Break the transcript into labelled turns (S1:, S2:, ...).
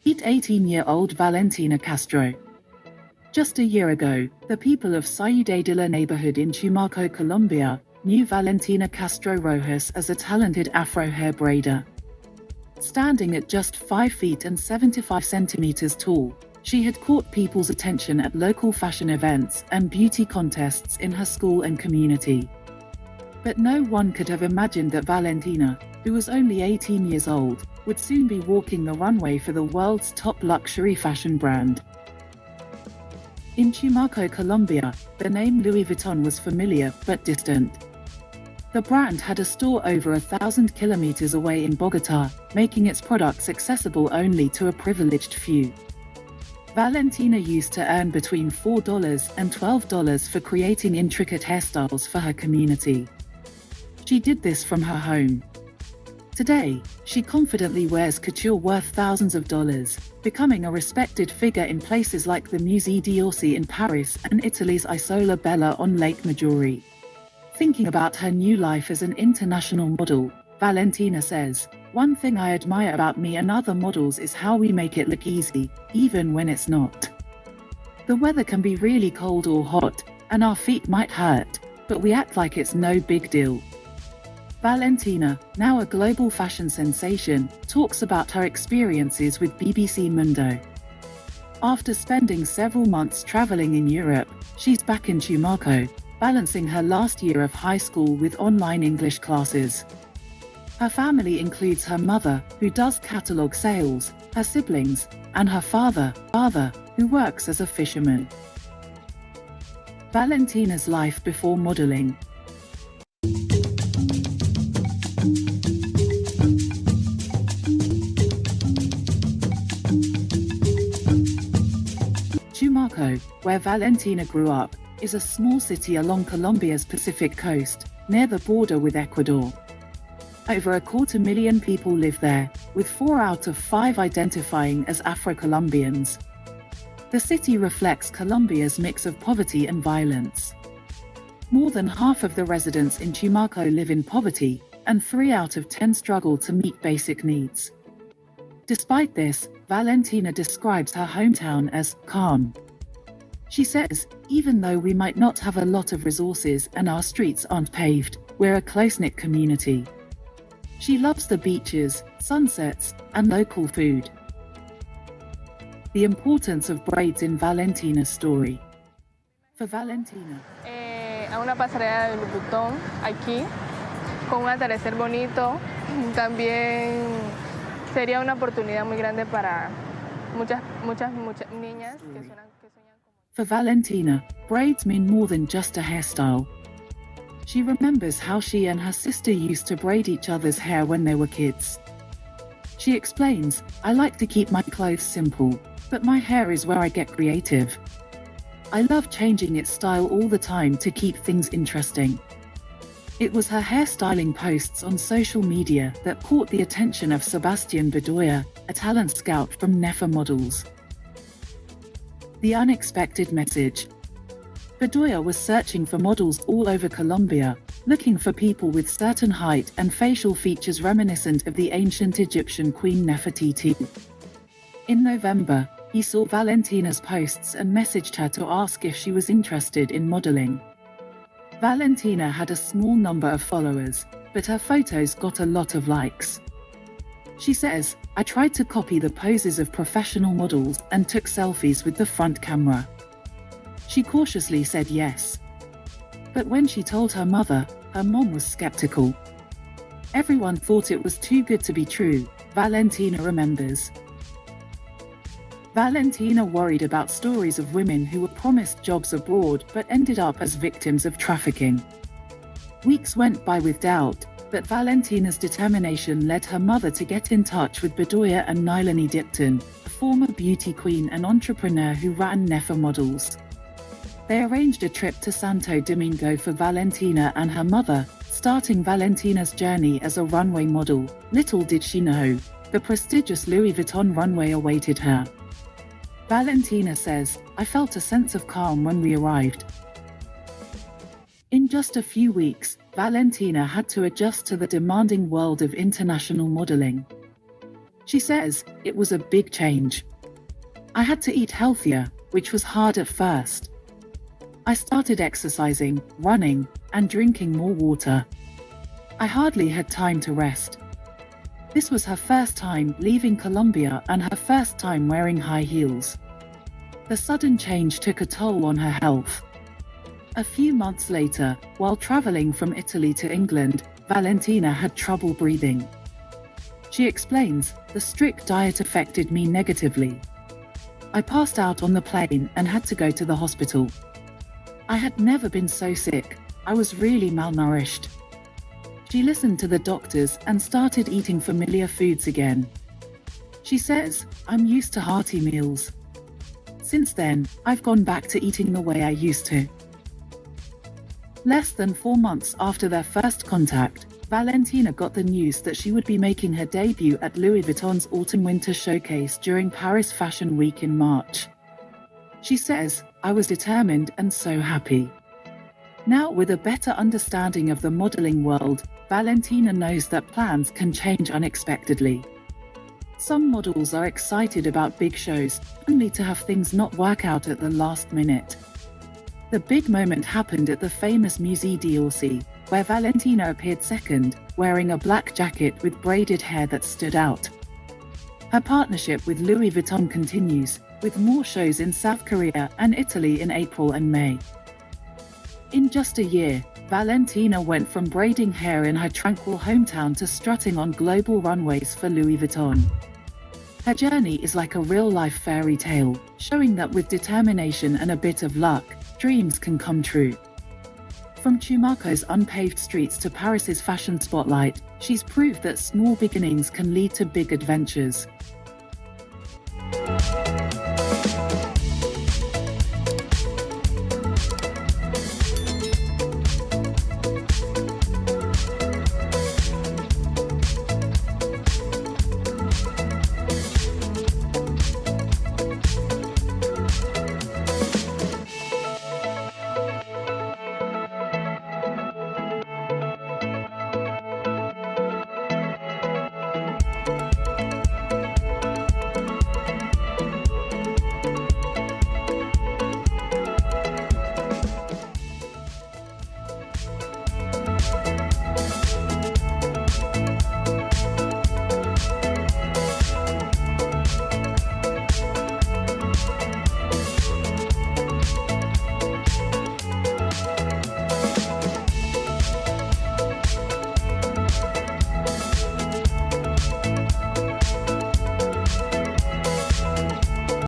S1: Meet 18-year-old Valentina Castro. Just a year ago, the people of Sayude neighborhood in Tumaco, Colombia, knew Valentina Castro Rojas as a talented Afro hair braider. Standing at just 5 feet and 75 centimeters tall, she had caught people's attention at local fashion events and beauty contests in her school and community. But no one could have imagined that Valentina, who was only 18 years old, would soon be walking the runway for the world's top luxury fashion brand. In Chimako, Colombia, the name Louis Vuitton was familiar but distant. The brand had a store over 1,000 kilometers away in Bogotá, making its products accessible only to a privileged few. Valentina used to earn between $4 and $12 for creating intricate hairstyles for her community. She did this from her home. Today, she confidently wears couture worth thousands of dollars, becoming a respected figure in places like the Musée d'Orsay in Paris and Italy's Isola Bella on Lake Maggiore. Thinking about her new life as an international model, Valentina says, "One thing I admire about me and other models is how we make it look easy, even when it's not. The weather can be really cold or hot, and our feet might hurt, but we act like it's no big deal." Valentina, now a global fashion sensation, talks about her experiences with BBC Mundo. After spending several months traveling in Europe, she's back in Tumaco, balancing her last year of high school with online English classes. Her family includes her mother, who does catalog sales, her siblings, and her father, who works as a fisherman. Valentina's life before modeling. Tumaco, where Valentina grew up, is a small city along Colombia's Pacific coast, near the border with Ecuador. Over 250,000 people live there, with 4 out of 5 identifying as Afro-Colombians. The city reflects Colombia's mix of poverty and violence. More than half of the residents in Chimako live in poverty, and 3 out of 10 struggle to meet basic needs. Despite this, Valentina describes her hometown as calm. She says, "Even though we might not have a lot of resources and our streets aren't paved, we're a close-knit community." She loves the beaches, sunsets, and local food. The importance of braids in Valentina's story. For Valentina,
S2: a una pasarela de Louis Vuitton aquí, con un atardecer bonito, también sería una oportunidad muy grande para muchas niñas que sueñan como...
S1: For Valentina, braids mean more than just a hairstyle. She remembers how she and her sister used to braid each other's hair when they were kids. She explains, "I like to keep my clothes simple, but my hair is where I get creative. I love changing its style all the time to keep things interesting." It was her hairstyling posts on social media that caught the attention of Sebastian Bedoya, a talent scout from Nefa Models. The unexpected message. Bedoya was searching for models all over Colombia, looking for people with certain height and facial features reminiscent of the ancient Egyptian Queen Nefertiti. In November, he saw Valentina's posts and messaged her to ask if she was interested in modeling. Valentina had a small number of followers, but her photos got a lot of likes. She says, "I tried to copy the poses of professional models and took selfies with the front camera." She cautiously said yes. But when she told her mother, her mom was skeptical. "Everyone thought it was too good to be true," Valentina remembers. Valentina worried about stories of women who were promised jobs abroad but ended up as victims of trafficking. Weeks went by with doubt, but Valentina's determination led her mother to get in touch with Bedoya and Nilani Dipton, a former beauty queen and entrepreneur who ran Nefa Models. They arranged a trip to Santo Domingo for Valentina and her mother, starting Valentina's journey as a runway model. Little did she know, the prestigious Louis Vuitton runway awaited her. Valentina says, "I felt a sense of calm when we arrived." In just a few weeks, Valentina had to adjust to the demanding world of international modeling. She says, "It was a big change. I had to eat healthier, which was hard at first. I started exercising, running, and drinking more water. I hardly had time to rest." This was her first time leaving Colombia and her first time wearing high heels. The sudden change took a toll on her health. A few months later, while traveling from Italy to England, Valentina had trouble breathing. She explains, "The strict diet affected me negatively. I passed out on the plane and had to go to the hospital. I had never been so sick. I was really malnourished." She listened to the doctors and started eating familiar foods again. She says, "I'm used to hearty meals. Since then, I've gone back to eating the way I used to." Less than 4 months after their first contact, Valentina got the news that she would be making her debut at Louis Vuitton's Autumn-Winter Showcase during Paris Fashion Week in March. She says, "I was determined and so happy." Now, with a better understanding of the modeling world, Valentina knows that plans can change unexpectedly. Some models are excited about big shows, only to have things not work out at the last minute. The big moment happened at the famous Musée d'Orsay, where Valentina appeared second, wearing a black jacket with braided hair that stood out. Her partnership with Louis Vuitton continues, with more shows in South Korea and Italy in April and May. In just a year, Valentina went from braiding hair in her tranquil hometown to strutting on global runways for Louis Vuitton. Her journey is like a real-life fairy tale, showing that with determination and a bit of luck, dreams can come true. From Tumaco's unpaved streets to Paris's fashion spotlight, she's proved that small beginnings can lead to big adventures.